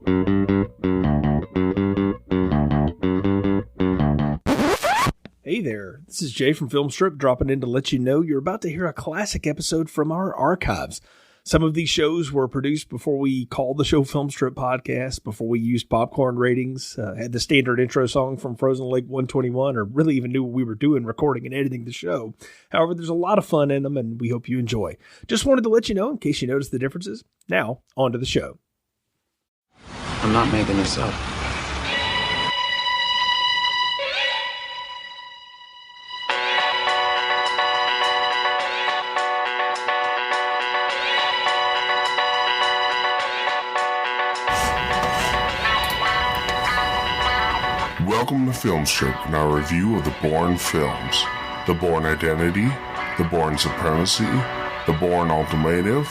Hey there, this is Jay from Filmstrip dropping in to let you know you're about to hear a classic episode from our archives. Some of these shows were produced before we called the show Filmstrip Podcast, before we used popcorn ratings, had the standard intro song from Frozen Lake 121, or really even knew what we were doing recording and editing the show. However, there's a lot of fun in them, and we hope you enjoy. Just wanted to let you know in case you noticed the differences. Now, on to the show. I'm not making this up. Welcome to Filmstrip and our review of the Bourne films. The Bourne Identity, The Bourne Supremacy, The Bourne Ultimatum,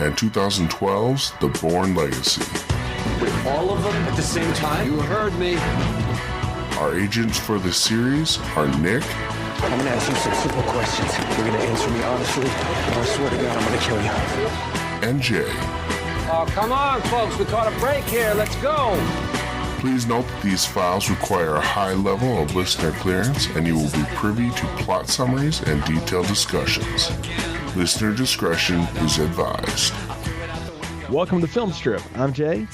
and 2012's The Bourne Legacy. Wait, all of them at the same time? You heard me. Our agents for this series are Nick. I'm gonna ask you some simple questions. You're gonna answer me honestly, or I swear to God I'm gonna kill you. And Jay. Oh, come on, folks. We caught a break here. Let's go. Please note that these files require a high level of listener clearance, and you will be privy to plot summaries and detailed discussions. Listener discretion is advised. Welcome to Filmstrip. I'm Jay.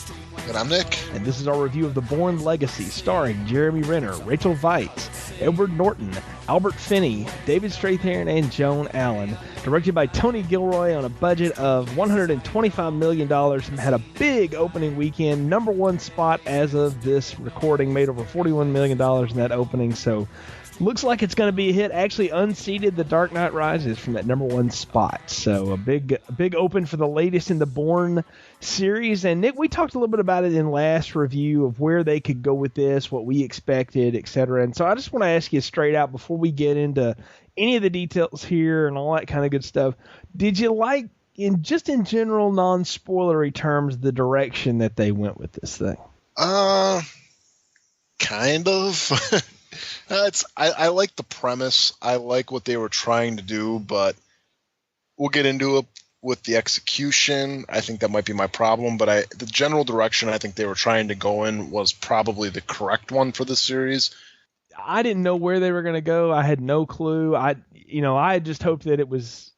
And I'm Nick. And this is our review of The Bourne Legacy, starring Jeremy Renner, Rachel Weisz, Edward Norton, Albert Finney, David Strathairn, and Joan Allen. Directed by Tony Gilroy on a budget of $125 million and had a big opening weekend. Number one spot as of this recording, made over $41 million in that opening. So looks like it's going to be a hit. Actually unseated The Dark Knight Rises from that number one spot. So a big open for the latest in the Bourne series. And Nick, we talked a little bit about it in last review of where they could go with this, what we expected, etc. And so I just want to ask you straight out before we get into any of the details here and all that kind of good stuff. Did you like, in general, non-spoilery terms, the direction that they went with this thing? Kind of. I like the premise. I like what they were trying to do, but we'll get into it with the execution. I think that might be my problem, but the general direction I think they were trying to go in was probably the correct one for the series. I didn't know where they were going to go. I had no clue. I just hoped that it was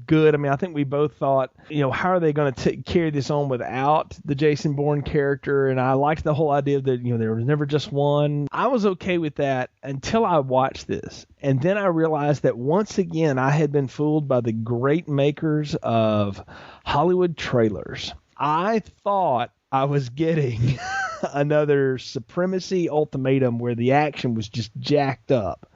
good. I mean, I think we both thought, how are they going to carry this on without the Jason Bourne character? And I liked the whole idea that, there was never just one. I was okay with that until I watched this. And then I realized that once again, I had been fooled by the great makers of Hollywood trailers. I thought I was getting another Supremacy Ultimatum where the action was just jacked up.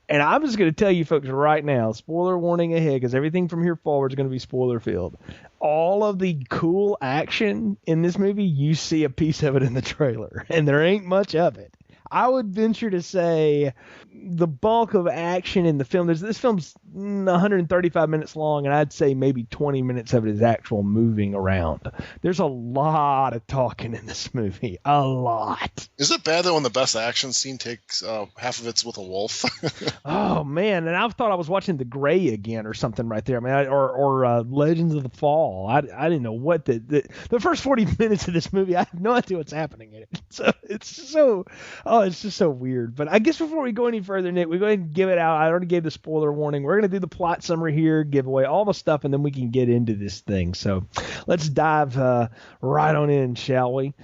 And I'm just going to tell you folks right now, spoiler warning ahead, because everything from here forward is going to be spoiler filled. All of the cool action in this movie, you see a piece of it in the trailer, and there ain't much of it. I would venture to say the bulk of action in the film, this film's 135 minutes long, and I'd say maybe 20 minutes of it is actual moving around. There's a lot of talking in this movie. A lot. Is it bad that when the best action scene takes half of it's with a wolf? Oh, man. And I thought I was watching The Grey again or something right there. I mean, or Legends of the Fall. I didn't know what the first 40 minutes of this movie, I have no idea what's happening in it. So it's just so weird. But I guess before we go any further, Nick, we go ahead and give it out. I already gave the spoiler warning. We're going to do the plot summary here, give away all the stuff, and then we can get into this thing. So let's dive right on in, shall we?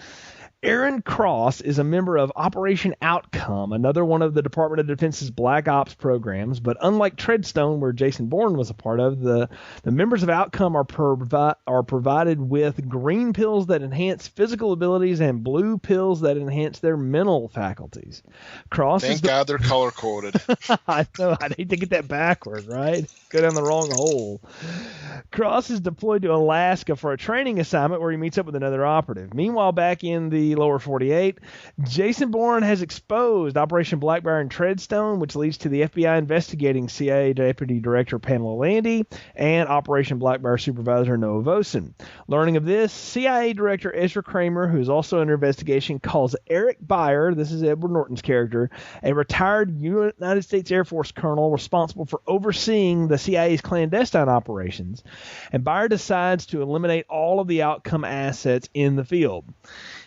Aaron Cross is a member of Operation Outcome, another one of the Department of Defense's Black Ops programs, but unlike Treadstone, where Jason Bourne was a part of, the members of Outcome are provided with green pills that enhance physical abilities and blue pills that enhance their mental faculties. Thank God they're color-coded. I know, I'd hate to get that backwards, right? Go down the wrong hole. Cross is deployed to Alaska for a training assignment where he meets up with another operative. Meanwhile, back in the lower 48, Jason Bourne has exposed Operation Blackbear and Treadstone, which leads to the FBI investigating CIA Deputy Director Pamela Landy and Operation Blackbear Supervisor Noah Vosen. Learning of this, CIA Director Ezra Kramer, who is also under investigation, calls Eric Byer, this is Edward Norton's character, a retired United States Air Force colonel responsible for overseeing the CIA's clandestine operations, and Byer decides to eliminate all of the Outcome assets in the field.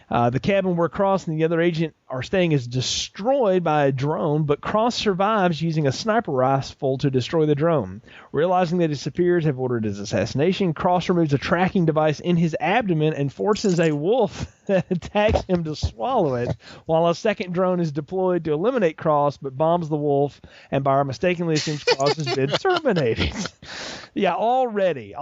The cabin where Cross and the other agent are staying is destroyed by a drone, but Cross survives using a sniper rifle to destroy the drone. Realizing that his superiors have ordered his assassination, Cross removes a tracking device in his abdomen and forces a wolf that attacks him to swallow it, while a second drone is deployed to eliminate Cross, but bombs the wolf, and Bauer mistakenly assumes Cross has been terminated. Yeah, already,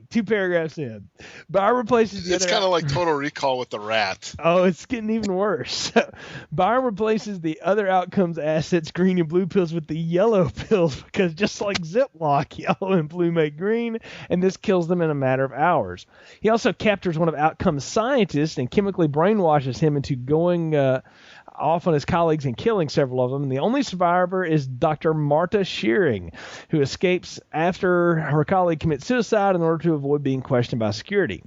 2 paragraphs in. Bauer replaces the It's other... kind of like Total Recall with the rat. Oh, it's getting even worse. Bauer replaces the other outcomes assets, green and blue pills, with the yellow pills because just like Ziploc, yellow and blue make green, and this kills them in a matter of hours. He also captures one of Outcome's scientists and chemically brainwashes him into going off on his colleagues and killing several of them. And the only survivor is Dr. Marta Shearing, who escapes after her colleague commits suicide in order to avoid being questioned by security.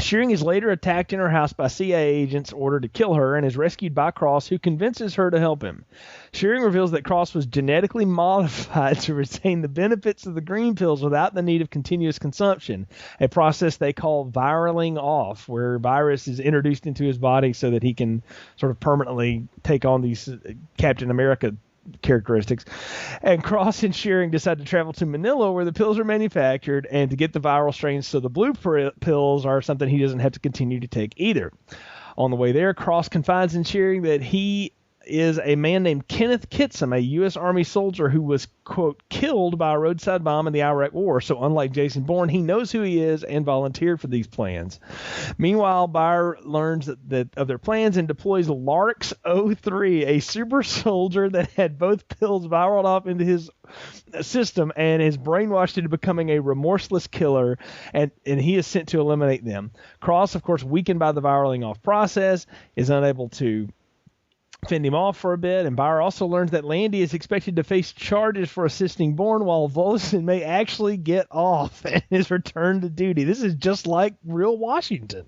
Shearing is later attacked in her house by CIA agents ordered to kill her and is rescued by Cross, who convinces her to help him. Shearing reveals that Cross was genetically modified to retain the benefits of the green pills without the need of continuous consumption, a process they call viraling off, where virus is introduced into his body so that he can sort of permanently take on these Captain America characteristics. And Cross and Shearing decide to travel to Manila, where the pills are manufactured, and to get the viral strains so the blue pills are something he doesn't have to continue to take either. On the way there, Cross confides in Shearing that he is a man named Kenneth Kitsom, a U.S. Army soldier who was, quote, killed by a roadside bomb in the Iraq War. So unlike Jason Bourne, he knows who he is and volunteered for these plans. Meanwhile, Bauer learns that of their plans and deploys Larks 03, a super soldier that had both pills viraled off into his system and is brainwashed into becoming a remorseless killer, and he is sent to eliminate them. Cross, of course, weakened by the viraling off process, is unable to fend him off for a bit, and Bauer also learns that Landy is expected to face charges for assisting Bourne, while Volson may actually get off and is returned to duty. This is just like real Washington.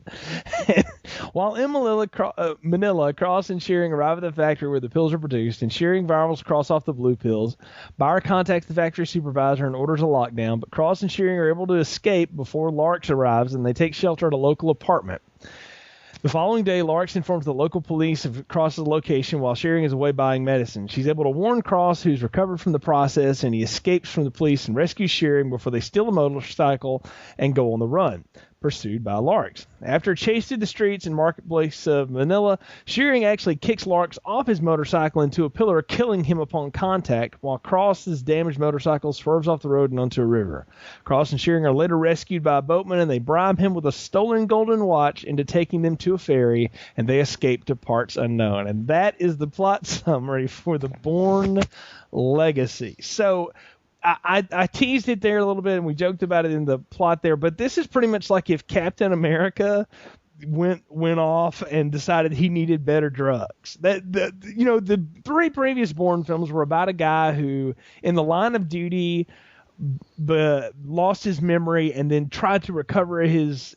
While in Manila, Cross and Shearing arrive at the factory where the pills are produced, and Shearing virals Cross off the blue pills. Bauer contacts the factory supervisor and orders a lockdown, but Cross and Shearing are able to escape before Larks arrives, and they take shelter at a local apartment. The following day, Larks informs the local police of Cross's location while Shearing is away buying medicine. She's able to warn Cross, who's recovered from the process, and he escapes from the police and rescues Shearing before they steal a motorcycle and go on the run, pursued by Larks. After a chase through the streets and marketplace of Manila, Shearing actually kicks Larks off his motorcycle into a pillar, killing him upon contact, while Cross's damaged motorcycle swerves off the road and onto a river. Cross and Shearing are later rescued by a boatman, and they bribe him with a stolen golden watch into taking them to a ferry, and they escape to parts unknown. And that is the plot summary for the Bourne Legacy. So I teased it there a little bit, and we joked about it in the plot there, but this is pretty much like if Captain America went off and decided he needed better drugs. The 3 previous Bourne films were about a guy who, in the line of duty, lost his memory and then tried to recover his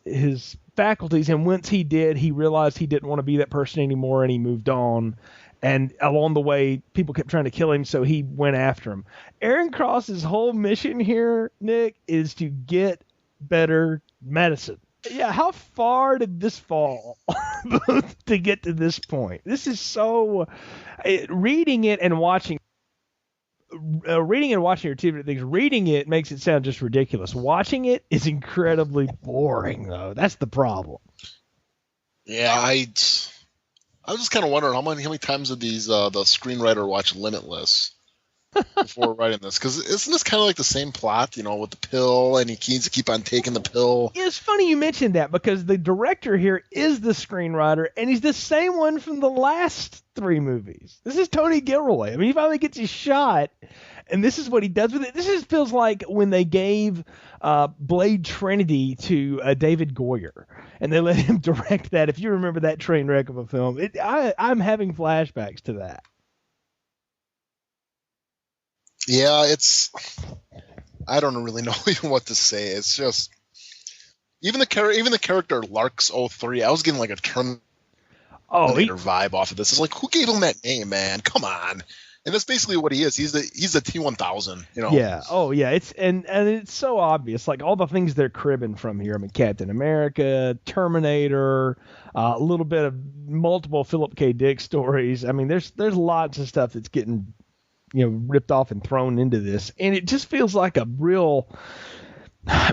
faculties, and once he did, he realized he didn't want to be that person anymore, and he moved on. And along the way, people kept trying to kill him, so he went after him. Aaron Cross's whole mission here, Nick, is to get better medicine. Yeah, how far did this fall to get to this point? This is so... reading it and watching are 2 different things. Reading it makes it sound just ridiculous. Watching it is incredibly boring, though. That's the problem. Yeah, I was just kind of wondering how many times did the screenwriter watch Limitless before writing this? Because isn't this kind of like the same plot, with the pill, and he needs to keep on taking the pill? Yeah, it's funny you mentioned that, because the director here is the screenwriter, and he's the same one from the last 3 movies. This is Tony Gilroy. I mean, he finally gets his shot, and this is what he does with it. This just feels like when they gave Blade Trinity to David Goyer, and they let him direct that. If you remember that train wreck of a film, I'm having flashbacks to that. Yeah, I don't really know even what to say. It's just even the character Larks 03, I was getting like a Terminator vibe off of this. It's like, who gave him that name, man? Come on. And that's basically what he is. He's the T-1000, you know. Yeah. Oh, yeah. It's and it's so obvious. Like all the things they're cribbing from here. I mean, Captain America, Terminator, a little bit of multiple Philip K. Dick stories. I mean, there's lots of stuff that's getting, ripped off and thrown into this, and it just feels like a real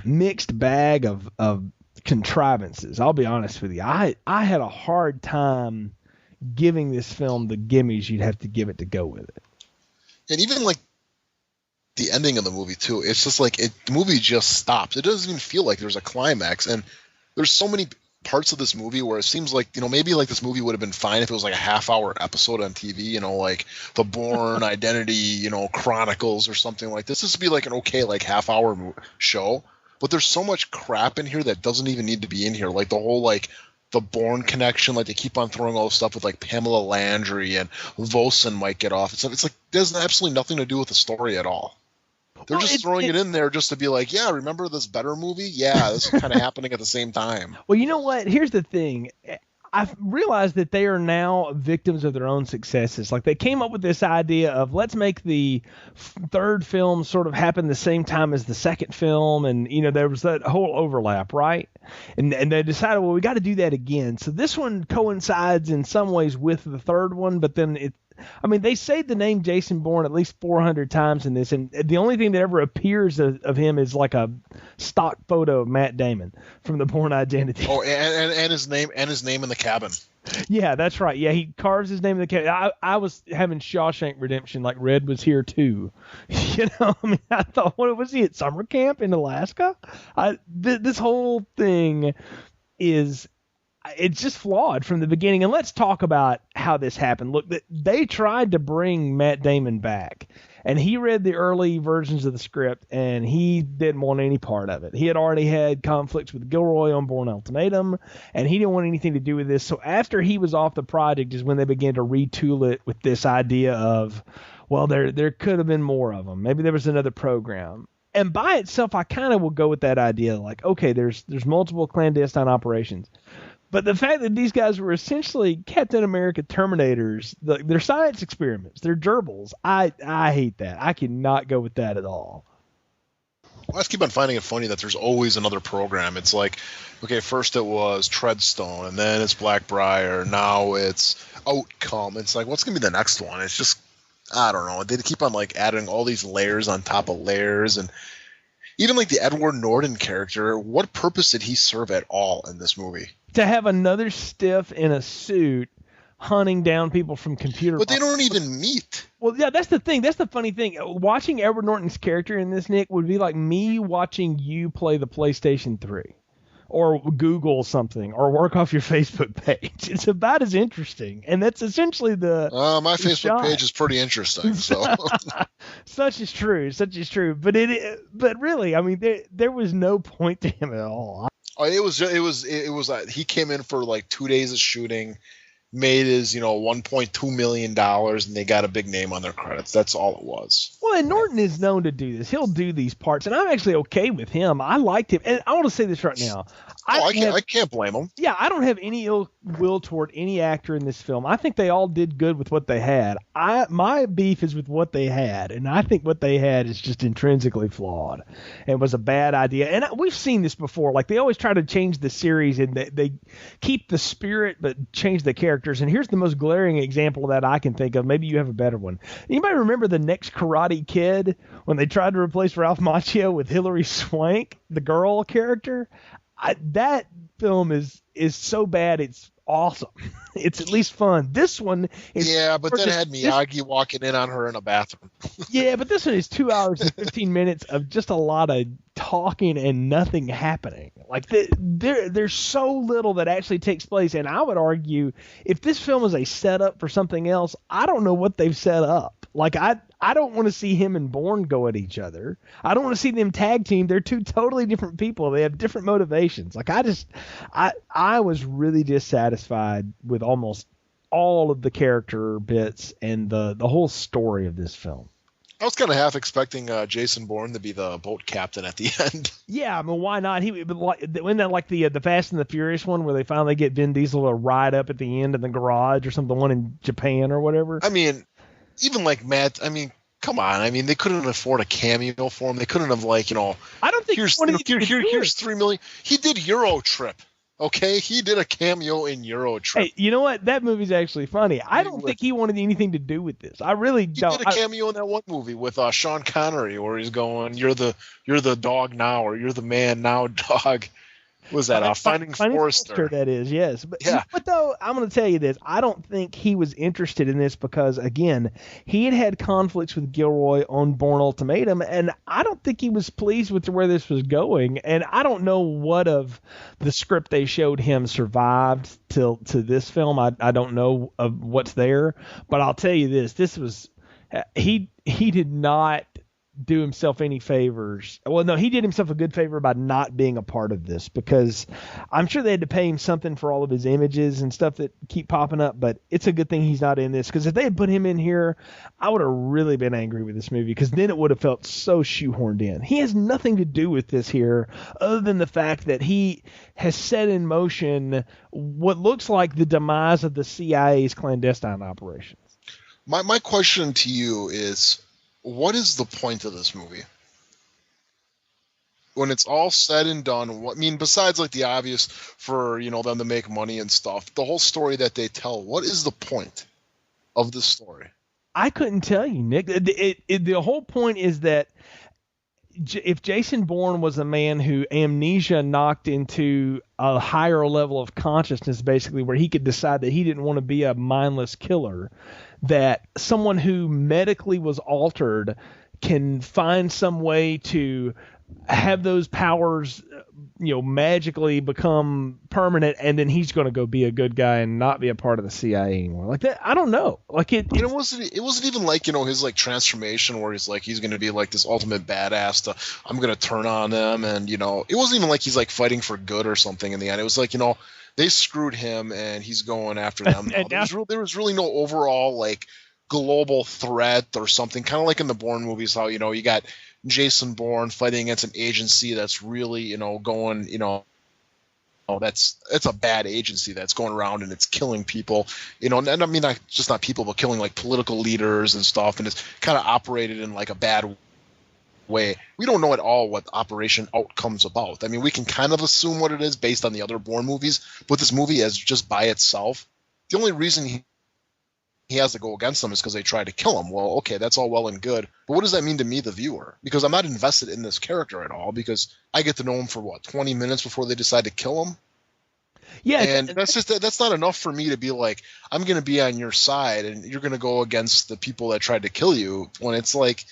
mixed bag of contrivances. I'll be honest with you. I had a hard time giving this film the gimmies you'd have to give it to go with it. And even like the ending of the movie too, it's just like the movie just stops. It doesn't even feel like there's a climax. And there's so many parts of this movie where it seems like, maybe like this movie would have been fine if it was like a half-hour episode on TV, like the Bourne Identity, Chronicles or something like this. This would be like an okay like half-hour show. But there's so much crap in here that doesn't even need to be in here. Like the whole like the Bourne connection, like they keep on throwing all this stuff with like Pamela Landry and Vosen might get off. It's like there's absolutely nothing to do with the story at all. They're just throwing it in there just to be like, yeah, remember this Better movie? Yeah, this is kind of happening at the same time. Well, you know what? Here's the thing. I've realized that they are now victims of their own successes. Like they came up with this idea of let's make the third film sort of happen the same time as the second film. And, there was that whole overlap, right? And they decided, well, we got to do that again. So this one coincides in some ways with the third one, but then they say the name Jason Bourne at least 400 times in this, and the only thing that ever appears of him is like a stock photo of Matt Damon from the Bourne Identity. Oh, and his name in the cabin. Yeah, that's right. Yeah, he carves his name in the cabin. I was having Shawshank Redemption, like Red was here too. I thought, what was he at summer camp in Alaska? This whole thing is. It's just flawed from the beginning. And let's talk about how this happened. Look, they tried to bring Matt Damon back, and he read the early versions of the script, and he didn't want any part of it. He had already had conflicts with Gilroy on Bourne Ultimatum, and he didn't want anything to do with this. So after he was off the project is when they began to retool it with this idea of, well, there could have been more of them. Maybe there was another program. And by itself, I kind of will go with that idea. Like, okay, there's multiple clandestine operations. But the fact that these guys were essentially Captain America Terminators, they're science experiments, they're gerbils. I hate that. I cannot go with that at all. Well, I just keep on finding it funny that there's always another program. It's like, okay, first it was Treadstone, and then it's Blackbriar, now it's Outcome. It's like, what's going to be the next one? It's just, I don't know. They keep on like adding all these layers on top of layers, and even like the Edward Norton character, what purpose did he serve at all in this movie? To have another stiff in a suit hunting down people from computer. But they don't even meet. Well, yeah, that's the thing. That's the funny thing. Watching Edward Norton's character in this, Nick, would be like me watching you play the PlayStation 3 or Google something or work off your Facebook page. It's about as interesting. And that's essentially my Facebook page is pretty interesting. So Such is true. But really, there was no point to him at all. It was he came in for like 2 days of shooting, made his $1.2 million, and they got a big name on their credits. That's all it was. Well, and Norton is known to do this. He'll do these parts, and I'm actually okay with him. I liked him, and I want to say this right now. I can't blame him. Yeah, I don't have any ill will toward any actor in this film. I think they all did good with what they had. My beef is with what they had, and I think what they had is just intrinsically flawed. It was a bad idea, and we've seen this before. Like they always try to change the series, and they keep the spirit but change the characters. And here's the most glaring example of that I can think of. Maybe you have a better one. Anybody remember the next Karate Kid when they tried to replace Ralph Macchio with Hilary Swank, the girl character? That film is so bad it's awesome. It's at least fun. This one is but then it had Miyagi walking in on her in a bathroom. Yeah, but this one is 2 hours and 15 minutes of just a lot of talking and nothing happening. Like there's so little that actually takes place, and I would argue if this film is a setup for something else, I don't know what they've set up. Like I don't want to see him and Bourne go at each other. I don't want to see them tag team. They're two totally different people. They have different motivations. Like I was really dissatisfied with almost all of the character bits and the whole story of this film. I was kind of half expecting Jason Bourne to be the boat captain at the end. Yeah, I mean, why not? Wasn't that like the Fast and the Furious one where they finally get Vin Diesel to ride up at the end in the garage or something, the one in Japan or whatever? I mean, even like Matt, I mean, come on. I mean, they couldn't afford a cameo for him. They couldn't have like, I don't think here's here's $3 million. He did Euro Trip. Okay, he did a cameo in Euro Trip. Hey, you know what? That movie's actually funny. I don't think he wanted anything to do with this. I really don't. He did a cameo in that one movie with Sean Connery, where he's going, "You're the dog now," or "You're the man now, dog." Was that Finding Forrester? That is, yes. But, yeah. But though, I'm going to tell you this. I don't think he was interested in this because, again, he had conflicts with Gilroy on Bourne Ultimatum, and I don't think he was pleased with where this was going. And I don't know what of the script they showed him survived to this film. I don't know of what's there. But I'll tell you this. This was he did not do himself any favors. Well, no, he did himself a good favor by not being a part of this, because I'm sure they had to pay him something for all of his images and stuff that keep popping up, but it's a good thing he's not in this, because if they had put him in here, I would have really been angry with this movie, because then it would have felt so shoehorned in. He has nothing to do with this here other than the fact that he has set in motion what looks like the demise of the CIA's clandestine operations. My question to you is, what is the point of this movie? When it's all said and done, besides like the obvious for, them to make money and stuff, the whole story that they tell, what is the point of this story? I couldn't tell you, Nick. The whole point is that if Jason Bourne was a man who amnesia knocked into a higher level of consciousness, basically, where he could decide that he didn't want to be a mindless killer, that someone who medically was altered can find some way to have those powers, magically become permanent, and then he's going to go be a good guy and not be a part of the CIA anymore. Like that, I don't know. Like it wasn't even like, his like transformation where he's like, he's going to be like this ultimate badass I'm going to turn on them. And, it wasn't even like he's like fighting for good or something in the end. It was like, they screwed him and he's going after them. There was really no overall like global threat or something, kind of like in the Bourne movies, how, you got Jason Bourne fighting against an agency that's really, going, it's a bad agency that's going around and it's killing people, and I mean, not just not people, but killing like political leaders and stuff. And it's kind of operated in like a bad way. We don't know at all what Operation Outcome's about. I mean, we can kind of assume what it is based on the other Bourne movies, but this movie is just by itself. The only reason he has to go against them is because they tried to kill him. Well, okay, that's all well and good, but what does that mean to me, the viewer? Because I'm not invested in this character at all, because I get to know him for 20 minutes before they decide to kill him. Yeah, and that's not enough for me to be like, I'm going to be on your side and you're going to go against the people that tried to kill you, when it's like,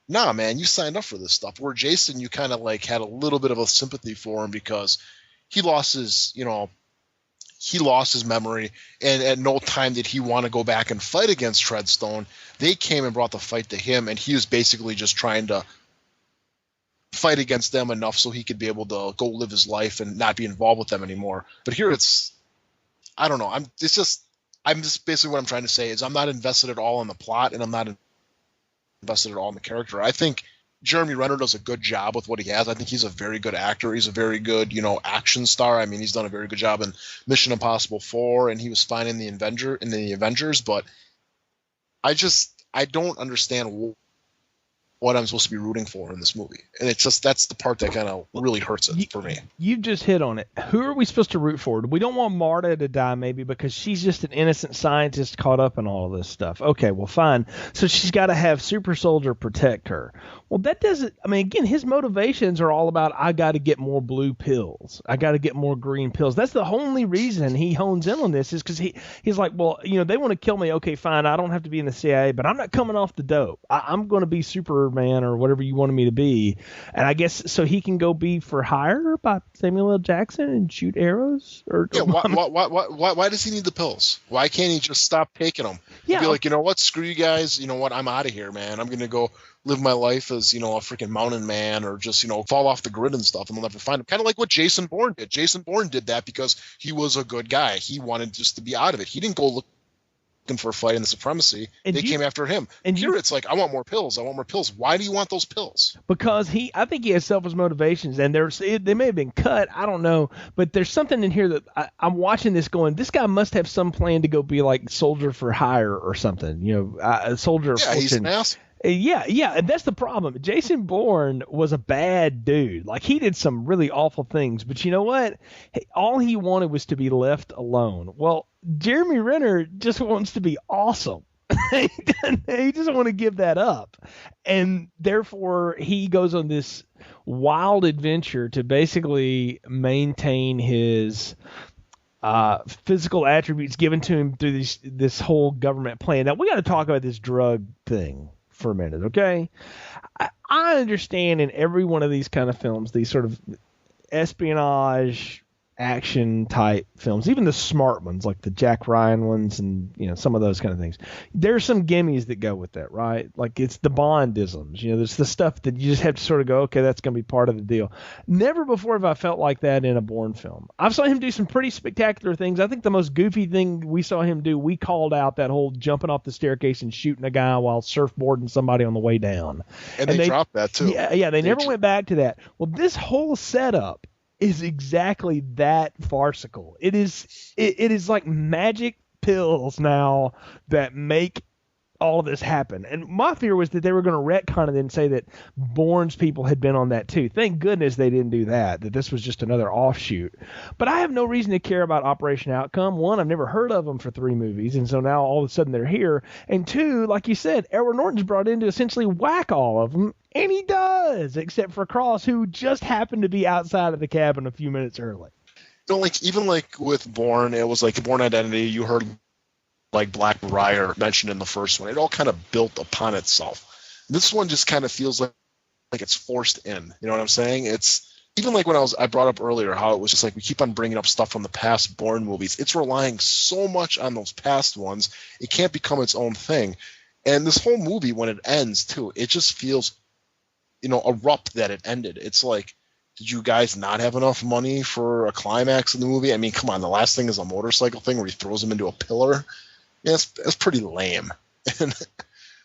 nah, man, you signed up for this stuff. Where Jason, you kind of like had a little bit of a sympathy for him because he lost his memory, and at no time did he want to go back and fight against Treadstone. They came and brought the fight to him, and he was basically just trying to fight against them enough so he could be able to go live his life and not be involved with them anymore. But here I don't know. I'm just basically what I'm trying to say is I'm not invested at all in the plot, and I'm not invested at all in the character. I think Jeremy Renner does a good job with what he has. I think he's a very good actor. He's a very good, action star. I mean, he's done a very good job in Mission Impossible 4, and he was fine in the Avengers. But I don't understand what I'm supposed to be rooting for in this movie, and it's just that's the part that kind of really hurts it for me. You've just hit on it. Who are we supposed to root for? We don't want Marta to die, maybe, because she's just an innocent scientist caught up in all of this stuff. Okay, well, fine. So she's got to have Super Soldier protect her. Well, that doesn't. I mean, again, his motivations are all about, I got to get more blue pills. I got to get more green pills. That's the only reason he hones in on this, is because he's like, well, they want to kill me. Okay, fine. I don't have to be in the CIA, but I'm not coming off the dope. I'm going to be Superman or whatever you wanted me to be. And I guess so he can go be for hire by Samuel L. Jackson and shoot arrows. Why does he need the pills? Why can't he just stop taking them? Yeah. Be like, you know what? Screw you guys. You know what? I'm out of here, man. I'm going to go live my life as, a freaking mountain man, or just, fall off the grid and stuff, and they'll never find him. Kind of like what Jason Bourne did. Jason Bourne did that because he was a good guy. He wanted just to be out of it. He didn't go for fighting the supremacy. And they came after him. And here it's like, I want more pills. I want more pills. Why do you want those pills? Because I think he has selfish motivations, and they may have been cut. I don't know, but there's something in here that I'm watching this going, this guy must have some plan to go be like soldier for hire or something. A soldier of fortune. He's an ass. Yeah, and that's the problem. Jason Bourne was a bad dude. Like, he did some really awful things, but you know what? All he wanted was to be left alone. Well, Jeremy Renner just wants to be awesome. He doesn't want to give that up. And therefore, he goes on this wild adventure to basically maintain his physical attributes given to him through this whole government plan. Now, we got to talk about this drug thing for a minute, okay? I understand in every one of these kind of films, these sort of espionage action type films, even the smart ones like the Jack Ryan ones and some of those kind of things, there's some gimmies that go with that, right? Like, it's the Bondisms, there's the stuff that you just have to sort of go, okay, that's going to be part of the deal. Never before have I felt like that in a Bourne film. I've saw him do some pretty spectacular things. I think the most goofy thing we saw him do, we called out that whole jumping off the staircase and shooting a guy while surfboarding somebody on the way down. And they dropped that too. Yeah, they never went back to that. Well, this whole setup is exactly that farcical. It is like magic pills now that make all of this happen. And my fear was that they were going to retcon it and say that Bourne's people had been on that too. Thank goodness they didn't do that this was just another offshoot. But I have no reason to care about Operation Outcome. One, I've never heard of them for 3 movies, and so now all of a sudden they're here. And 2, like you said, Edward Norton's brought in to essentially whack all of them, and he does, except for Cross, who just happened to be outside of the cabin a few minutes early. Even with Bourne, it was like the Bourne Identity, you heard like Black Briar mentioned in the first one. It all kind of built upon itself. This one just kind of feels like it's forced in. You know what I'm saying? It's even like when I brought up earlier how it was just like we keep on bringing up stuff from the past Bourne movies. It's relying so much on those past ones. It can't become its own thing. And this whole movie, when it ends too, it just feels, abrupt that it ended. It's like, did you guys not have enough money for a climax in the movie? I mean, come on. The last thing is a motorcycle thing where he throws him into a pillar. Yeah, that's pretty lame. And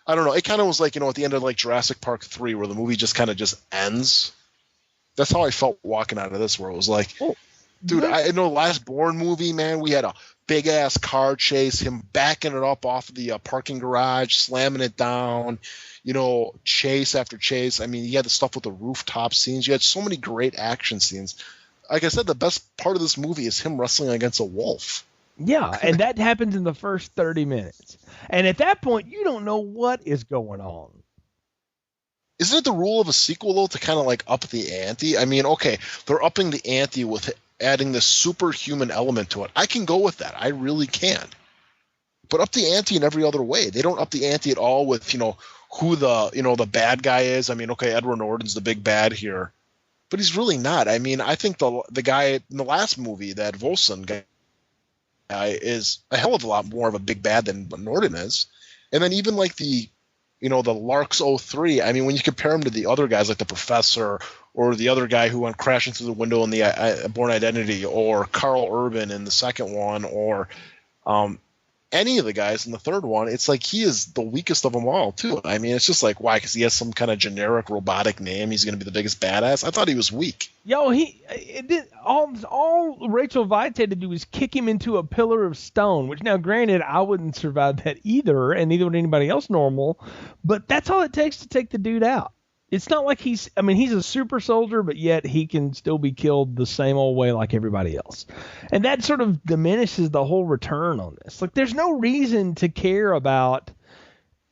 I don't know. It kind of was like, at the end of like Jurassic Park 3 where the movie just kind of just ends. That's how I felt walking out of this, where it was like, dude, I know the last Bourne movie, man, we had a big-ass car chase, him backing it up off of the parking garage, slamming it down, chase after chase. I mean, you had the stuff with the rooftop scenes. You had so many great action scenes. Like I said, the best part of this movie is him wrestling against a wolf. Yeah, and that happens in the first 30 minutes. And at that point, you don't know what is going on. Isn't it the rule of a sequel, though, to kind of like up the ante? I mean, okay, they're upping the ante with adding this superhuman element to it. I can go with that. I really can. But up the ante in every other way. They don't up the ante at all with, who the bad guy is. I mean, okay, Edward Norton's the big bad here. But he's really not. I mean, I think the guy in the last movie, that Volson guy, is a hell of a lot more of a big bad than Norton is. And then even like the Larks 03, I mean, when you compare him to the other guys like the Professor or the other guy who went crashing through the window in the Bourne Identity, or Carl Urban in the second one, or any of the guys in the third one, it's like he is the weakest of them all too. I mean, it's just like, why? Because he has some kind of generic robotic name, he's going to be the biggest badass? I thought he was weak. Yo, all Rachel Weisz had to do was kick him into a pillar of stone, which now granted I wouldn't survive that either, and neither would anybody else normal, but that's all it takes to take the dude out. It's not like he's a super soldier, but yet he can still be killed the same old way like everybody else. And that sort of diminishes the whole return on this. Like, there's no reason to care about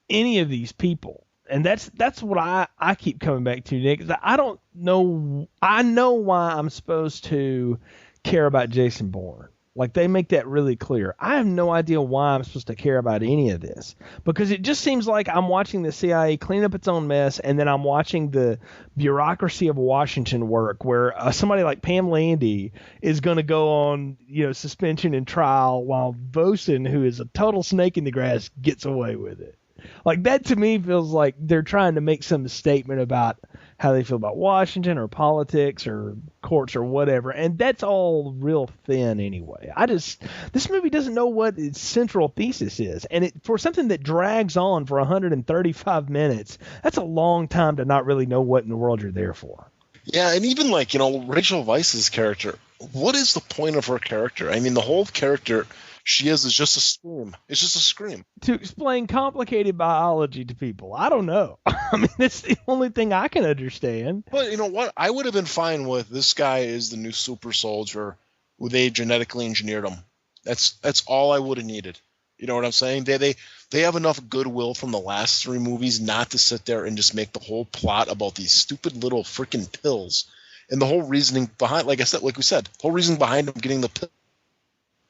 any of these people. And that's what I keep coming back to, Nick. I don't know. I know why I'm supposed to care about Jason Bourne. Like, they make that really clear. I have no idea why I'm supposed to care about any of this, because it just seems like I'm watching the CIA clean up its own mess, and then I'm watching the bureaucracy of Washington work, where somebody like Pam Landy is going to go on, suspension and trial, while Vosen, who is a total snake in the grass, gets away with it. Like, that to me feels like they're trying to make some statement about how they feel about Washington or politics or courts or whatever. And that's all real thin anyway. This movie doesn't know what its central thesis is. And for something that drags on for 135 minutes, that's a long time to not really know what in the world you're there for. Yeah, and even like, Rachel Weisz's character, what is the point of her character? I mean, the whole character she is just a scream. It's just a scream. To explain complicated biology to people. I don't know. I mean, that's the only thing I can understand. But you know what? I would have been fine with this guy is the new super soldier who they genetically engineered him. That's all I would have needed. You know what I'm saying? They have enough goodwill from the last three movies not to sit there and just make the whole plot about these stupid little freaking pills. And the whole reasoning behind, like we said, the whole reason behind him getting the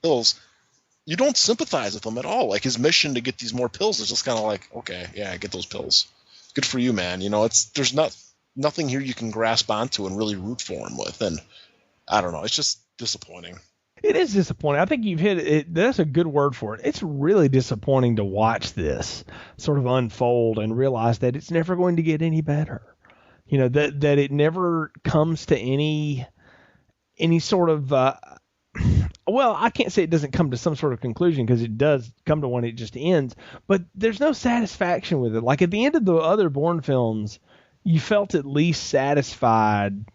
pills, you don't sympathize with him at all. Like his mission to get these more pills is just kind of like, okay, yeah, get those pills. Good for you, man. There's nothing here you can grasp onto and really root for him with. And I don't know, it's just disappointing. It is disappointing. I think you've hit it. That's a good word for it. It's really disappointing to watch this sort of unfold and realize that it's never going to get any better. That it never comes to any sort of well, I can't say it doesn't come to some sort of conclusion, because it does come to one. It just ends. But there's no satisfaction with it. Like at the end of the other Bourne films, you felt at least satisfied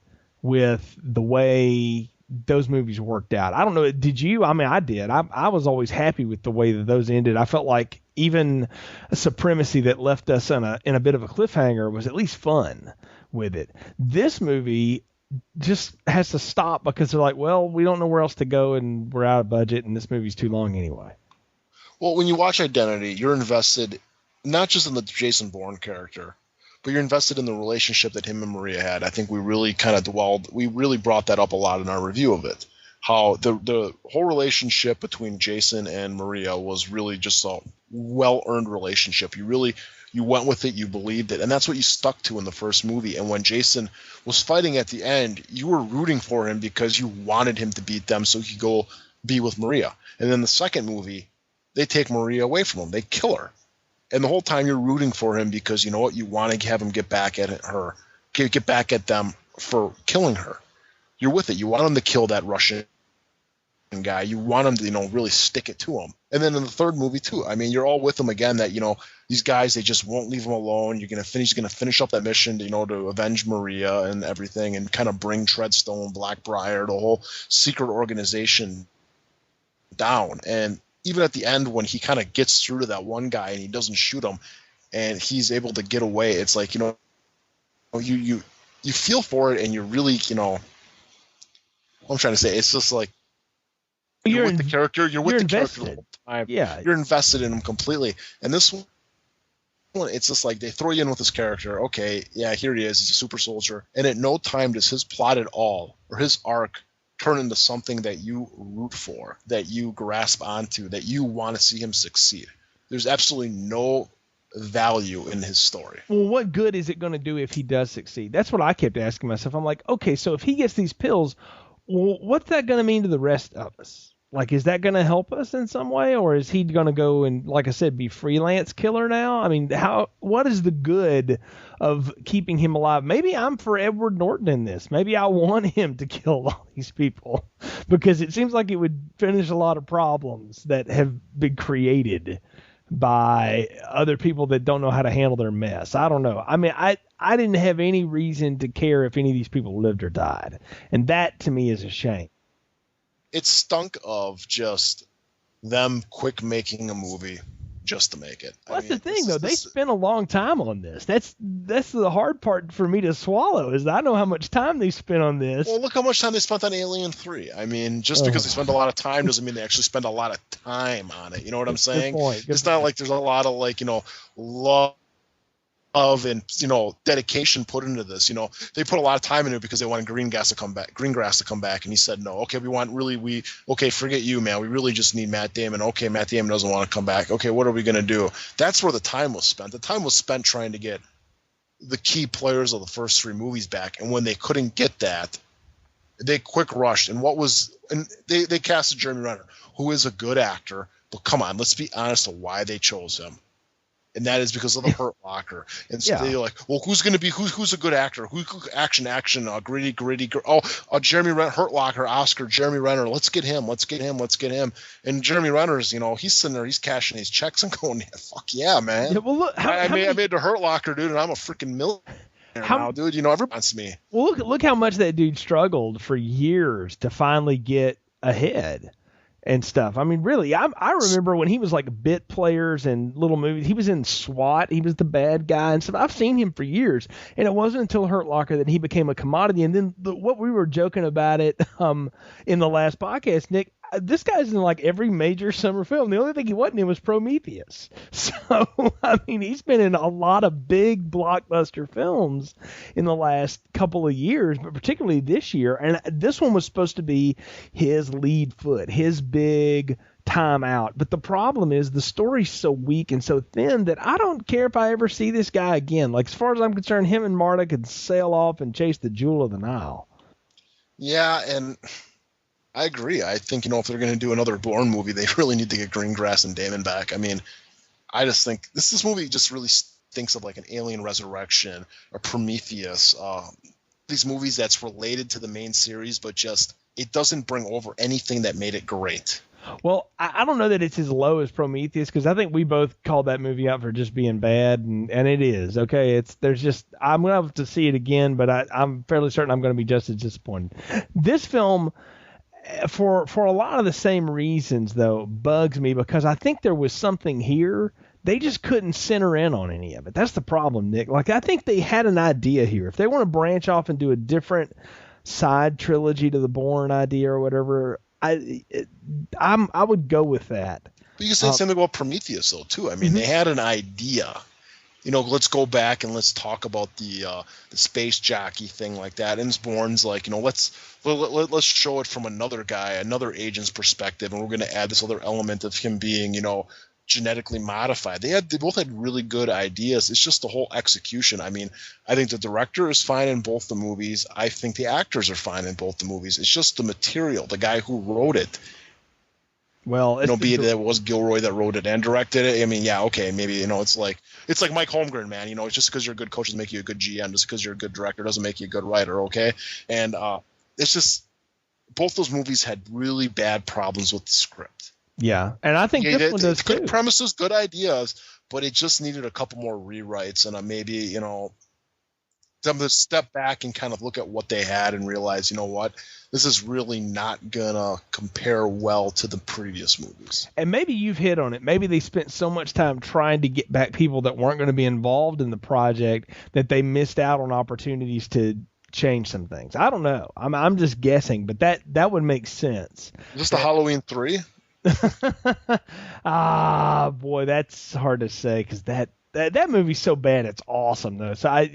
with the way those movies worked out. I don't know. Did you? I mean, I did. I was always happy with the way that those ended. I felt like even a Supremacy that left us in a bit of a cliffhanger was at least fun with it. This movie just has to stop because they're like, well, we don't know where else to go and we're out of budget and this movie's too long anyway. Well, when you watch Identity, you're invested not just in the Jason Bourne character, but you're invested in the relationship that him and Maria had. I think we really we really brought that up a lot in our review of it. How the whole relationship between Jason and Maria was really just a well-earned relationship. You went with it, you believed it, and that's what you stuck to in the first movie. And when Jason was fighting at the end, you were rooting for him because you wanted him to beat them so he could go be with Maria. And then the second movie, they take Maria away from him. They kill her. And the whole time you're rooting for him because you know what? You want to have him get back at her, get back at them for killing her. You're with it. You want him to kill that Russian guy. You want him to, really stick it to him. And then in the third movie too, I mean, you're all with him again that, these guys, they just won't leave him alone. He's going to finish up that mission, to avenge Maria and everything and kind of bring Treadstone, Blackbriar, the whole secret organization down. And even at the end, when he kind of gets through to that one guy and he doesn't shoot him and he's able to get away, it's like, you feel for it and you're really, what I'm trying to say, it's just like, you're with the character. You're with the character the whole time. Yeah. You're invested in him completely. And this one, it's just like they throw you in with this character. Okay, yeah, here he is. He's a super soldier. And at no time does his plot at all or his arc turn into something that you root for, that you grasp onto, that you want to see him succeed. There's absolutely no value in his story. Well, what good is it going to do if he does succeed? That's what I kept asking myself. I'm like, okay, so if he gets these pills, well, what's that going to mean to the rest of us? Like, is that going to help us in some way, or is he going to go and, like I said, be freelance killer now? I mean, what is the good of keeping him alive? Maybe I'm for Edward Norton in this. Maybe I want him to kill all these people because it seems like it would finish a lot of problems that have been created by other people that don't know how to handle their mess. I don't know. I mean, I didn't have any reason to care if any of these people lived or died. And that to me is a shame. It stunk of just them quick making a movie just to make it. Well, that's the thing, though. They spent a long time on this. That's the hard part for me to swallow, is that I know how much time they spent on this. Well, look how much time they spent on Alien 3. I mean, just because they spend a lot of time doesn't mean they actually spend a lot of time on it. You know what I'm saying? Good point. It's not like there's a lot of, love and dedication put into this. They put a lot of time into it because they wanted Greengrass to come back, and he said no. Okay, forget you, man. We really just need Matt Damon. Okay, Matt Damon doesn't want to come back. Okay, what are we gonna do? That's where the time was spent. The time was spent trying to get the key players of the first three movies back, and when they couldn't get that, they quick rushed. And they casted Jeremy Renner, who is a good actor, but come on, let's be honest of why they chose him. and that is because of the Hurt Locker. And so they're like, well, who's going to be who's a good actor? Who action, gritty. Jeremy Renner, Hurt Locker, Oscar, Jeremy Renner. Let's get him. And Jeremy Renner's, he's sitting there, he's cashing his checks and going, fuck yeah, man. Yeah, well, look, I made the Hurt Locker, dude, and I'm a freaking millionaire now, dude. Everyone wants me. Well, look how much that dude struggled for years to finally get ahead and stuff. I mean, really, I remember when he was like bit players and little movies. He was in SWAT. He was the bad guy and stuff. I've seen him for years, and it wasn't until Hurt Locker that he became a commodity. And then what we were joking about it in the last podcast, Nick, this guy's in like every major summer film. The only thing he wasn't in was Prometheus. So, I mean, he's been in a lot of big blockbuster films in the last couple of years, but particularly this year. And this one was supposed to be his lead foot, his big time out. But the problem is the story's so weak and so thin that I don't care if I ever see this guy again. Like, as far as I'm concerned, him and Marta could sail off and chase the Jewel of the Nile. Yeah, and I agree. I think, if they're going to do another Bourne movie, they really need to get Greengrass and Damon back. I mean, I just think this movie just really thinks of like an Alien Resurrection, a Prometheus, these movies that's related to the main series, but just it doesn't bring over anything that made it great. Well, I don't know that it's as low as Prometheus, because I think we both called that movie out for just being bad, and it is. Okay, I'm going to have to see it again, but I'm fairly certain I'm going to be just as disappointed. This film, for a lot of the same reasons, though, bugs me, because I think there was something here. They just couldn't center in on any of it. That's the problem, Nick. Like, I think they had an idea here. If they want to branch off and do a different side trilogy to the Bourne idea or whatever, I would go with that. But you said something about Prometheus, though, too. I mean, they had an idea. Let's go back and let's talk about the space jockey thing like that. And Bourne's like, let's show it from another guy, another agent's perspective, and we're going to add this other element of him being, genetically modified. They both had really good ideas. It's just the whole execution. I mean, I think the director is fine in both the movies. I think the actors are fine in both the movies. It's just the material, the guy who wrote it. Well, be it that it was Gilroy that wrote it and directed it. I mean, yeah, okay, maybe it's like Mike Holmgren, man. It's just because you're a good coach doesn't make you a good GM. Just because you're a good director doesn't make you a good writer, okay? And it's just both those movies had really bad problems with the script. Yeah, and I think this one does too. Good premises, good ideas, but it just needed a couple more rewrites and maybe them to step back and kind of look at what they had and realize, what, this is really not gonna compare well to the previous movies. And maybe you've hit on it. Maybe they spent so much time trying to get back people that weren't going to be involved in the project that they missed out on opportunities to change some things. I don't know. I'm just guessing, but that would make sense. Is this the Halloween 3? Boy, that's hard to say, because that movie's so bad it's awesome, though. So I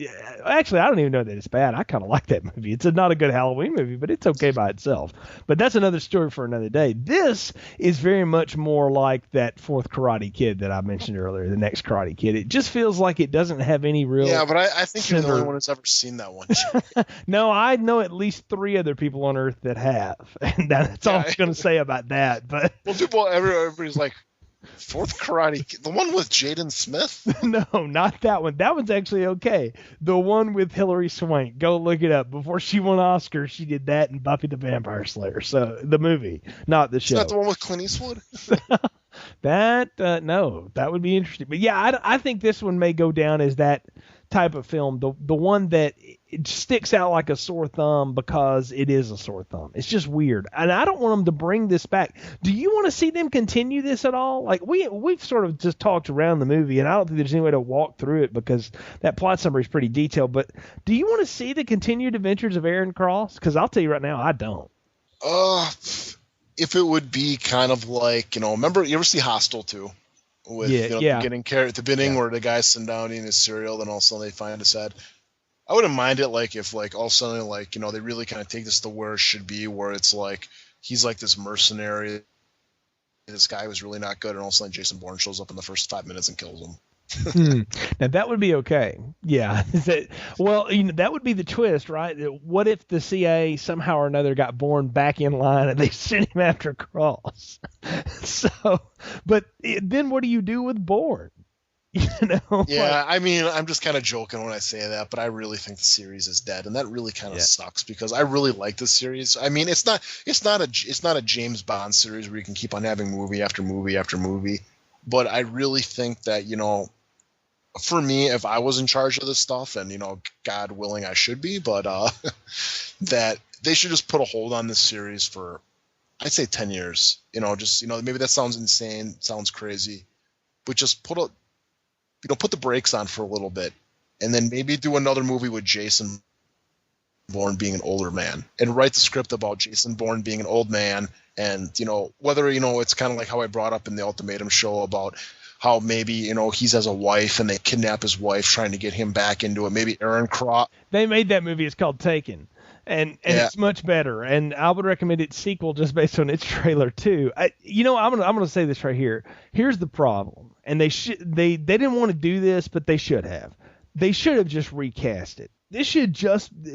don't even know that it's bad. I kind of like that movie. It's not a good Halloween movie, but it's okay by itself. But that's another story for another day. This is very much more like that fourth Karate Kid that I mentioned earlier, the next Karate Kid. It just feels like it doesn't have any real... Yeah, but I think you're the only one that's ever seen that one. No, I know at least 3 other people on Earth that have. And that's all I'm going to say about that. But everybody's like, fourth Karate Kid, the one with Jaden Smith? No, not that one. That one's actually okay. The one with Hilary Swank. Go look it up. Before she won Oscar, she did that in Buffy the Vampire Slayer. So the movie, not the show. Is that the one with Clint Eastwood? No, that would be interesting. But yeah, I think this one may go down as that type of film, the one that it sticks out like a sore thumb because it is a sore thumb. It's just weird, and I don't want them to bring this back. Do you want to see them continue this at all? Like we've sort of just talked around the movie, and I don't think there's any way to walk through it because that plot summary is pretty detailed. But do you want to see the continued adventures of Aaron Cross? Because I'll tell you right now, I don't. If it would be kind of like, remember, you ever see Hostel 2? With getting carrot at the beginning where the guy's sitting down eating his cereal, then all of a sudden they find his head. I wouldn't mind it if all of a sudden they really kind of take this to where it should be, where it's like he's like this mercenary. This guy was really not good, and all of a sudden Jason Bourne shows up in the first 5 minutes and kills him. Now that would be okay. Yeah. That would be the twist, right? What if the CIA somehow or another got Bourne back in line and they sent him after Cross? But then what do you do with Bourne? You know? Yeah, I mean, I'm just kind of joking when I say that, but I really think the series is dead, and that really kind of sucks because I really like this series. I mean, it's not a James Bond series where you can keep on having movie after movie after movie, but I really think that, for me, if I was in charge of this stuff, and God willing, I should be, but that they should just put a hold on this series for, I'd say 10 years. Maybe that sounds insane, sounds crazy, but just put the brakes on for a little bit, and then maybe do another movie with Jason Bourne being an older man, and write the script about Jason Bourne being an old man, and whether it's kind of like how I brought up in the Ultimatum show about how maybe he's has a wife and they kidnap his wife trying to get him back into it. Maybe Aaron Cross. They made that movie. It's called Taken. And it's much better, and I would recommend its sequel just based on its trailer too. I'm gonna say this right here. Here's the problem, and they didn't want to do this, but they should have. They should have just recast it.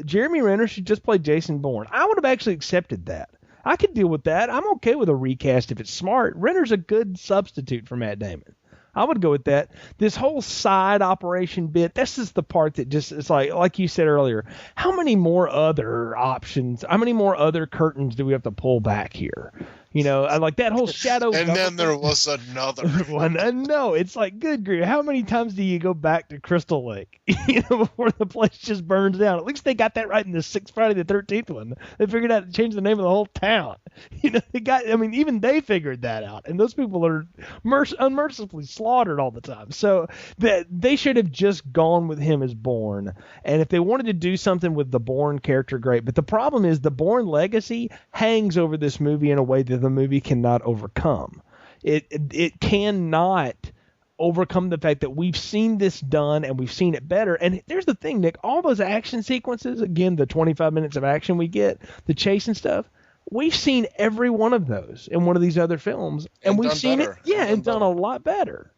Jeremy Renner should just play Jason Bourne. I would have actually accepted that. I could deal with that. I'm okay with a recast if it's smart. Renner's a good substitute for Matt Damon. I would go with that. This whole side operation bit, this is the part that just, it's like you said earlier, how many more other options, how many more other curtains do we have to pull back here? I like that whole shadow. And then there was another one. No, it's like, good grief. How many times do you go back to Crystal Lake, before the place just burns down? At least they got that right in the sixth Friday the 13th one. They figured out to change the name of the whole town. Even they figured that out. And those people are unmercifully slaughtered all the time. So they should have just gone with him as Bourne. And if they wanted to do something with the Bourne character, great. But the problem is the Bourne legacy hangs over this movie in a way that the movie cannot overcome. It cannot overcome the fact that we've seen this done and we've seen it better. And there's the thing, Nick, all those action sequences, again, the 25 minutes of action we get, the chase and stuff, we've seen every one of those in one of these other films, and we've seen better. And done a lot better.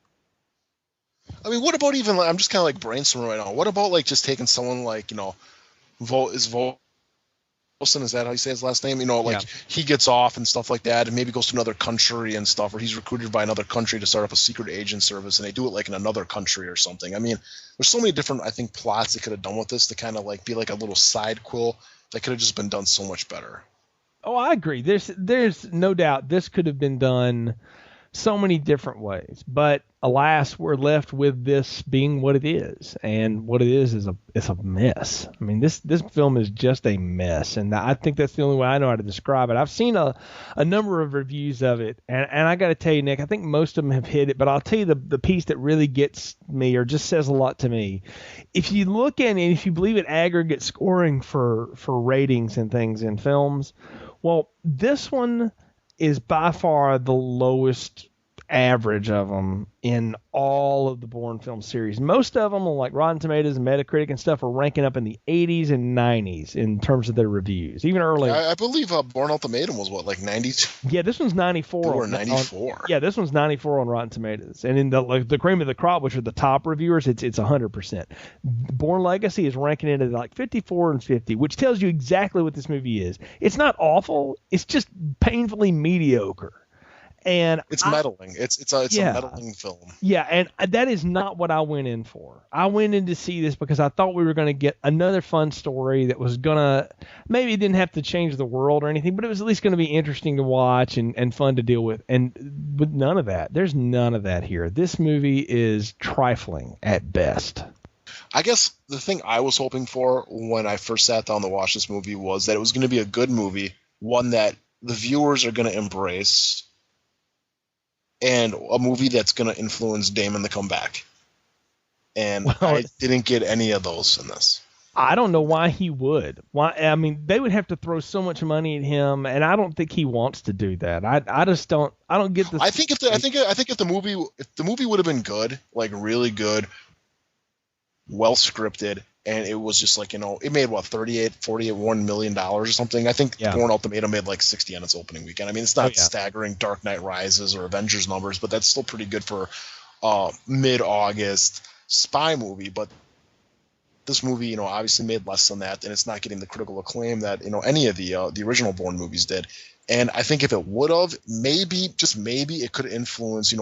I mean, what about even, I'm just kind of like brainstorming right now. What about like just taking someone like, Wilson, is that how you say his last name? He gets off and stuff like that, and maybe goes to another country and stuff, or he's recruited by another country to start up a secret agent service, and they do it like in another country or something. I mean, there's so many different, I think, plots they could have done with this to kind of like be like a little side quill that could have just been done so much better. Oh, I agree. There's no doubt this could have been done so many different ways, but alas, we're left with this being what it is, and what it is it's a mess. I mean, this film is just a mess, and I think that's the only way I know how to describe it. I've seen a number of reviews of it, and I got to tell you, Nick, I think most of them have hit it, but I'll tell you the piece that really gets me, or just says a lot to me. If you look at it, if you believe it, aggregate scoring for ratings and things in films, well, this one is by far the lowest average of them in all of the Bourne film series. Most of them, like Rotten Tomatoes and Metacritic and stuff, are ranking up in the 80s and 90s in terms of their reviews, even earlier. I believe Bourne Ultimatum was like 92? Yeah, this one's 94. Or 94. Yeah, this one's 94 on Rotten Tomatoes. And in the cream of the crop, which are the top reviewers, it's 100%. Bourne Legacy is ranking it at like 54 and 50, which tells you exactly what this movie is. It's not awful. It's just painfully mediocre. And it's meddling. It's a meddling film. Yeah, and that is not what I went in for. I went in to see this because I thought we were going to get another fun story that was going to, maybe it didn't have to change the world or anything, but it was at least going to be interesting to watch and fun to deal with. And with none of that, there's none of that here. This movie is trifling at best. I guess the thing I was hoping for when I first sat down to watch this movie was that it was going to be a good movie, one that the viewers are going to embrace, and a movie that's going to influence Damon to come back. And I didn't get any of those in this. I don't know why he would. Why? I mean, they would have to throw so much money at him, and I don't think he wants to do that. I just don't. I don't get this. I think if the movie would have been good, like really good, well scripted, and it was just like, it made what, $41 million or something. I think Bourne Ultimatum made like 60 on its opening weekend. I mean, it's not staggering Dark Knight Rises or Avengers numbers, but that's still pretty good for mid-August spy movie. But this movie, obviously made less than that, and it's not getting the critical acclaim that any of the original Bourne movies did. And I think if it would have, maybe, just maybe, it could influence,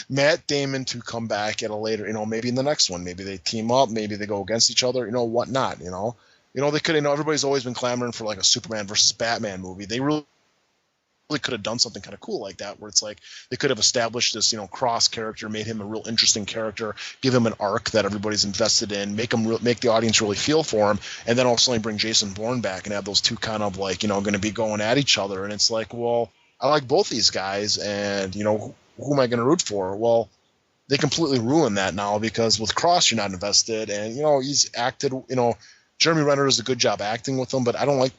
Matt Damon to come back at a later, maybe in the next one. Maybe they team up, maybe they go against each other, whatnot, they could, everybody's always been clamoring for like a Superman versus Batman movie. They really could have done something kind of cool like that, where it's like they could have established this, Cross character, made him a real interesting character, give him an arc that everybody's invested in, make the audience really feel for him, and then also bring Jason Bourne back and have those two kind of like, going to be going at each other. And it's like, well, I like both these guys, and who am I going to root for? Well, they completely ruined that now, because with Cross you're not invested, and he's acted, Jeremy Renner does a good job acting with him, but I don't like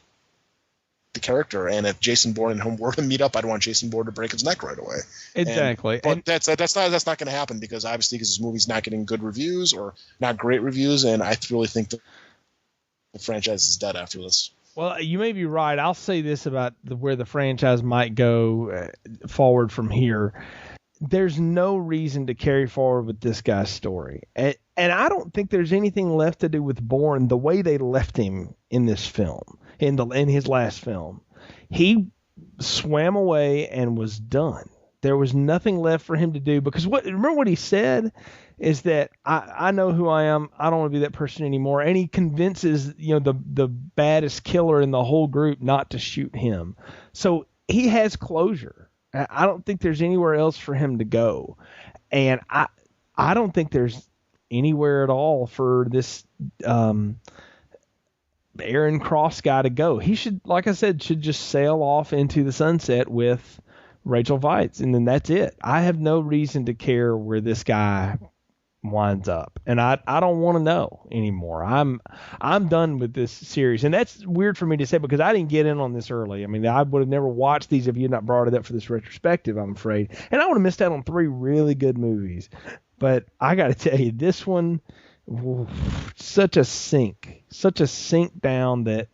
the character. And if Jason Bourne and him were to meet up, I'd want Jason Bourne to break his neck right away. Exactly. But that's not going to happen, because obviously this movie's not getting good reviews or not great reviews, and I really think the franchise is dead after this. Well, you may be right. I'll say this about where the franchise might go forward from here. There's no reason to carry forward with this guy's story. And I don't think there's anything left to do with Bourne the way they left him in this film, in his last film. He swam away and was done. There was nothing left for him to do, because remember what he said is that I know who I am. I don't want to be that person anymore. And he convinces, the baddest killer in the whole group not to shoot him. So he has closure. I don't think there's anywhere else for him to go. And I don't think there's anywhere at all for this Aaron Cross guy to go. He should, like I said, just sail off into the sunset with Rachel Weisz, and then that's it. I have no reason to care where this guy winds up, and I don't want to know anymore. I'm done with this series, and that's weird for me to say, because I didn't get in on this early. I mean, I would have never watched these if you had not brought it up for this retrospective, I'm afraid, and I would have missed out on 3 really good movies. But I got to tell you, this one, such a sink down that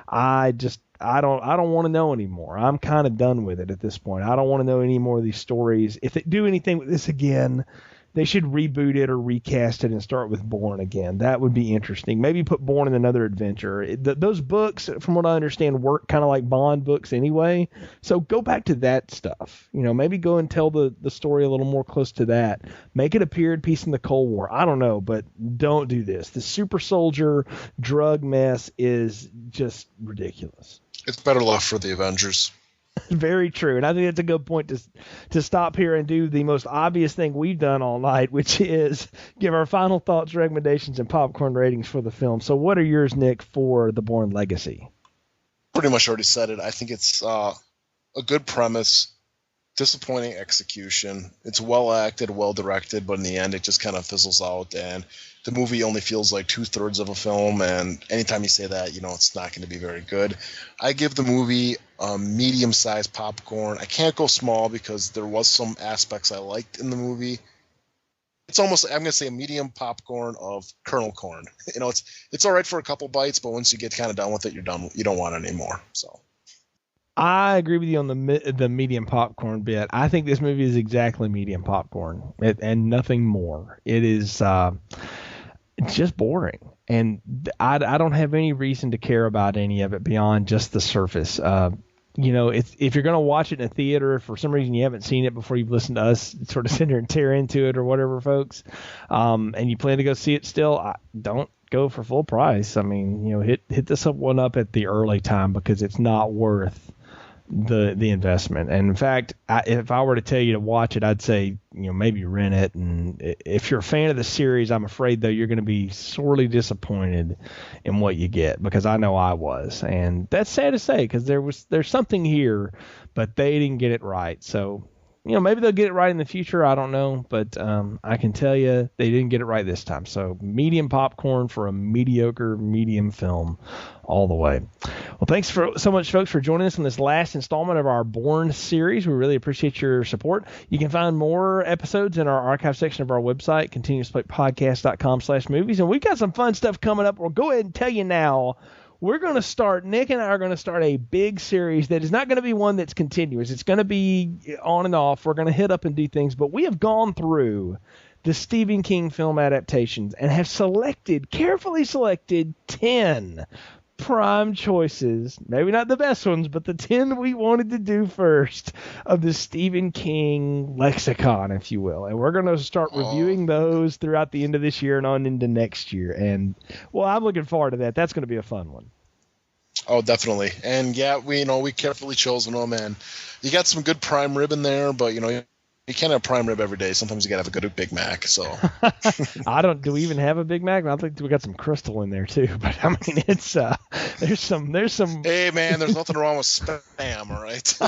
I don't want to know anymore. I'm kind of done with it at this point. I don't want to know any more of these stories. If they do anything with this again, they should reboot it or recast it and start with Bourne again. That would be interesting. Maybe put Bourne in another adventure. Those books, from what I understand, work kind of like Bond books anyway. So go back to that stuff. Maybe go and tell the story a little more close to that. Make it a period piece in the Cold War. I don't know, but don't do this. The super soldier drug mess is just ridiculous. It's better left for the Avengers. Very true. And I think that's a good point to stop here and do the most obvious thing we've done all night, which is give our final thoughts, recommendations, and popcorn ratings for the film. So what are yours, Nick, for The Bourne Legacy? Pretty much already said it. I think it's a good premise, disappointing execution. It's well acted, well directed, but in the end it just kind of fizzles out, and the movie only feels like 2/3 of a film, and anytime you say that, it's not going to be very good. I give the movie medium-sized popcorn. I can't go small because there was some aspects I liked in the movie. It's almost, I'm going to say, a medium popcorn of kernel corn. It's all right for a couple bites, but once you get kind of done with it, you're done. You don't want it anymore. So I agree with you on the medium popcorn bit. I think this movie is exactly medium popcorn and nothing more. It is just boring, and I don't have any reason to care about any of it beyond just the surface. If you're going to watch it in a theater, if for some reason you haven't seen it before you've listened to us sort of sit there and tear into it or whatever, folks, and you plan to go see it still, don't go for full price. I mean, hit this one up at the early time, because it's not worth the investment. And in fact, if I were to tell you to watch it, I'd say maybe rent it. And if you're a fan of the series, I'm afraid though you're going to be sorely disappointed in what you get, because I know I was, and that's sad to say, because there's something here, but they didn't get it right. So maybe they'll get it right in the future. I don't know, but I can tell you they didn't get it right this time. So medium popcorn for a mediocre medium film all the way. Well, thanks so much, folks, for joining us on this last installment of our Bourne series. We really appreciate your support. You can find more episodes in our archive section of our website, continuousplaypodcast.com/movies. And we've got some fun stuff coming up. We'll go ahead and tell you now. Nick and I are going to start a big series that is not going to be one that's continuous. It's going to be on and off. We're going to hit up and do things, but we have gone through the Stephen King film adaptations and have carefully selected 10 prime choices, maybe not the best ones, but the 10 we wanted to do first of the Stephen King lexicon, if you will. And we're going to start reviewing those throughout the end of this year and on into next year. And, well, I'm looking forward to that. That's going to be a fun one. Oh, definitely. And yeah, we carefully chosen them, and you got some good prime rib in there, but you can't have prime rib every day. Sometimes you gotta have a good Big Mac. So do we even have a Big Mac? I think we got some Crystal in there too. But I mean, it's there's some. Hey man, there's nothing wrong with spam, all right?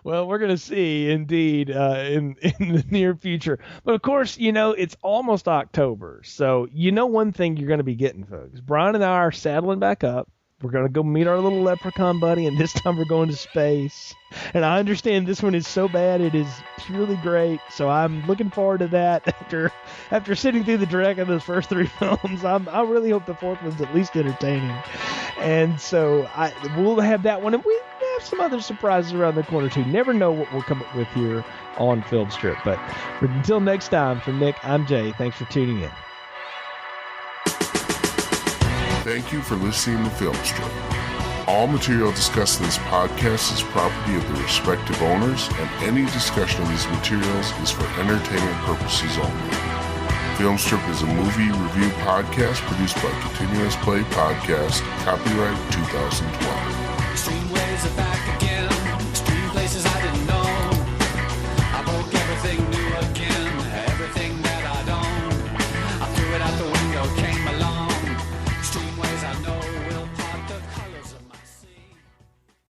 Well, we're gonna see indeed in the near future. But of course, it's almost October, so one thing you're gonna be getting, folks. Brian and I are saddling back up. We're going to go meet our little leprechaun buddy, and this time we're going to space. And I understand this one is so bad it is purely great, so I'm looking forward to that. After sitting through the direct of those first 3 films, I really hope the 4th one's at least entertaining. And so we'll have that one, and we have some other surprises around the corner too. Never know what we'll come up with here on Film Strip. But until next time, from Nick, I'm Jay. Thanks for tuning in. Thank you for listening to Film Strip. All material discussed in this podcast is property of the respective owners, and any discussion of these materials is for entertainment purposes only. Film Strip is a movie review podcast produced by Continuous Play Podcast, copyright 2012.